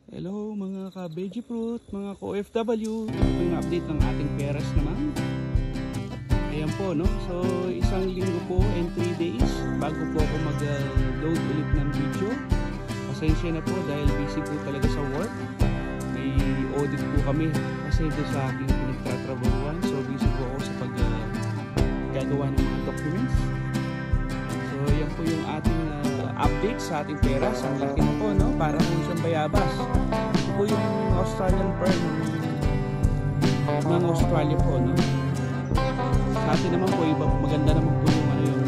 Hello mga ka-veggie fruit, mga ka-OFW. Ito yung update ng ating peras naman. Ayan po, no? So, isang linggo po and 3 days bago po ako mag-load ulit ng video. Pasensya na po dahil busy po talaga sa work. May audit po kami kasi ito sa aking pinagtatrabahuan. So, busy po ako sa gagawa ng mga documents. So, yan po yung ating update sa ating peras. Ang laki na po, no? Para po siyang bayabas. Ito po yung Australian pear ng Australia po, no? Sa atin naman po, iba, maganda naman po yung, yung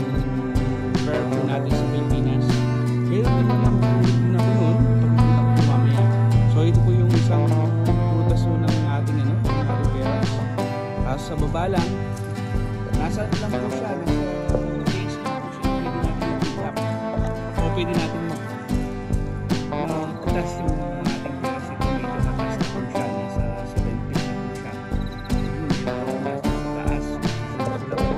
pear po natin sa Pilipinas. Pero ito lang po na po nun, pagkita ko po mamaya. So, ito po yung isang prutas ng ating, ating peras. Tapos sa baba lang, nasa lang po siya, pwede natin mag-putas yung ating peras. Ito medyo hatas na po siya, nasa 70 na po siya. Taas, sa bula po.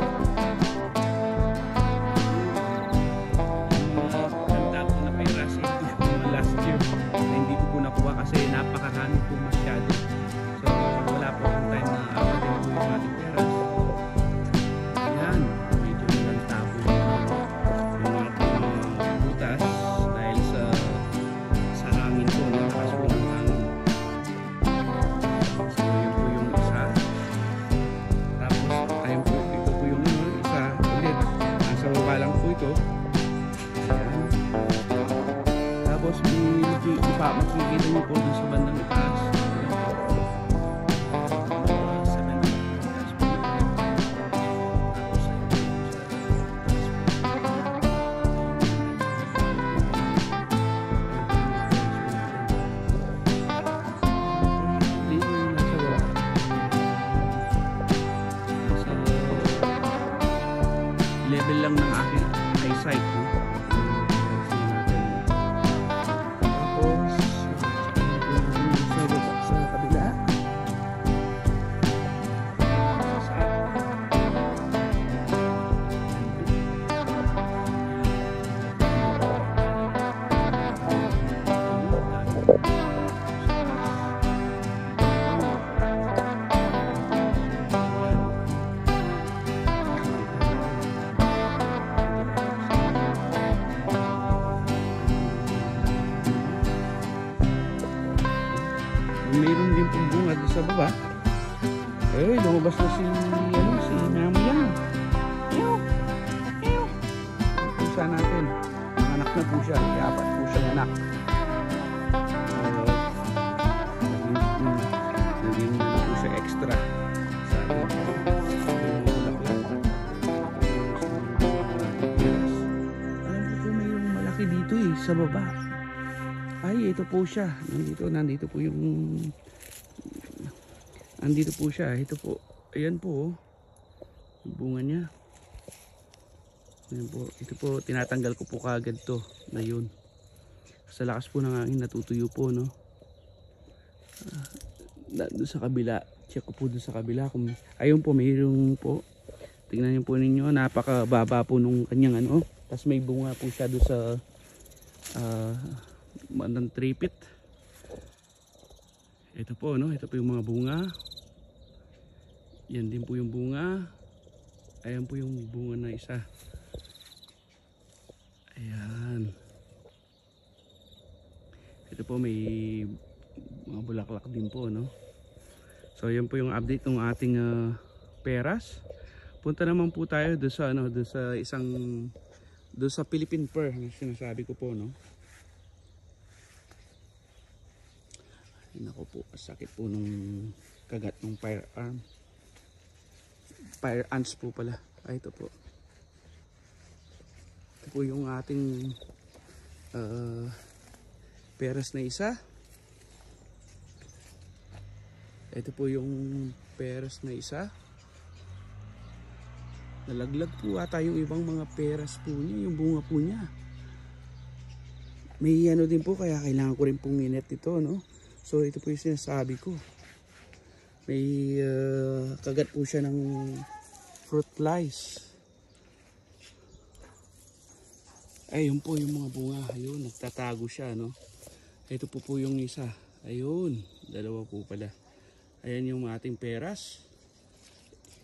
Ang tapo na peras, ito yung last year na hindi ko po nakuha kasi napakarami po masyado. So pag wala po akong time na apatin po yung ating peras, ayan, medyo walang tapo yung ating butas dahil sa hangin po, nakakas po ng hangin. So yun po yung isa. Tapos ayun po, ito po yung isa ulit, nasa baba lang po ito. Ayan. Tapos makikita nyo po dun sa bandang itaas. Level lang ng aking eyesight, no? Tapos sa kabila mayroon din pong bunga doon sa baba. Eh, lumabas na si Mamo yan. Pusa natin. Anak na po siya. Apat po siyang anak. Naging po siya extra sa ating bulaklak. Alam ko po mayroong malaki dito sa baba. Ay, ito po siya. Nandito po yung andito po siya. Ito po. Ayan po. Yung bunga niya. Ayan po. Ito po, tinatanggal ko po kaagad to. Na yun. Sa lakas po ng hangin, natutuyo po, no? Doon sa kabila. Check ko po doon sa kabila. Ayun po, mayroong po. Tingnan niyo po ninyo. Napakababa po nung kanyang Tapos may bunga po siya doon sa bandang tripit. Ito po, no? Ito po yung mga bunga. Yan din po yung bunga. Ayan po yung bunga na isa. Ayan. Ito po may mga bulaklak din po, no? So yan po yung update ng ating peras. Punta naman po tayo doon sa doon sa Philippine pear na sinasabi ko po, no? Nako po, sakit po nung kagat ng fire ants po pala. Ay, ito po. Ito po yung ating peras na isa. Ito po yung peras na isa. Nalaglag po ata yung ibang mga peras po niya, yung bunga po niya. May din po, kaya kailangan ko rin pong inet ito, no? So ito po yung sinasabi ko. May kagat po siya ng fruit flies. Ayun po yung mga bunga. Ayun, nagtatago siya, no? Ito po yung isa. Ayun, dalawa po pala. Ayan yung ating peras.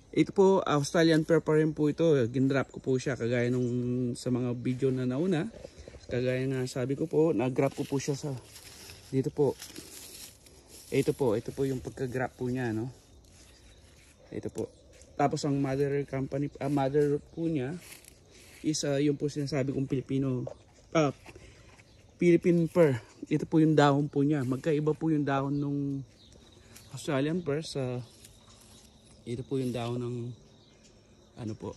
Ito po, Australian pear pa rin po ito. Ginrap ko po siya kagaya nung sa mga video na nauna. Kagaya nga sabi ko po, nag-grap ko po siya sa dito po. Ito po yung pagka-grap po niya, no. Ito po. Tapos ang mother company, mother po niya is yung po sinasabi kong Philippine pear. Ito po yung dahon po niya. Magkaiba po yung dahon nung Australian pear sa ito po yung dahon ng ano po.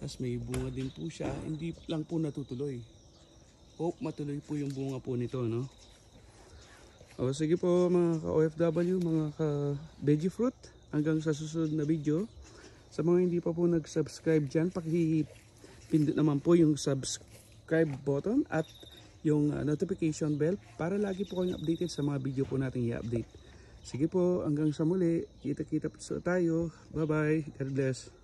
Tapos may bunga din po siya. Hindi lang po natutuloy. Hope matuloy po yung bunga po nito, no? O sige po mga ka-OFW, mga ka-veggie fruit. Hanggang sa susunod na video. Sa mga hindi pa po nag-subscribe dyan, pakipindot naman po yung subscribe button at yung notification bell para lagi po kayong updated sa mga video po natin i-update. Sige po, hanggang sa muli. Kita-kita po tayo. Bye-bye. God bless.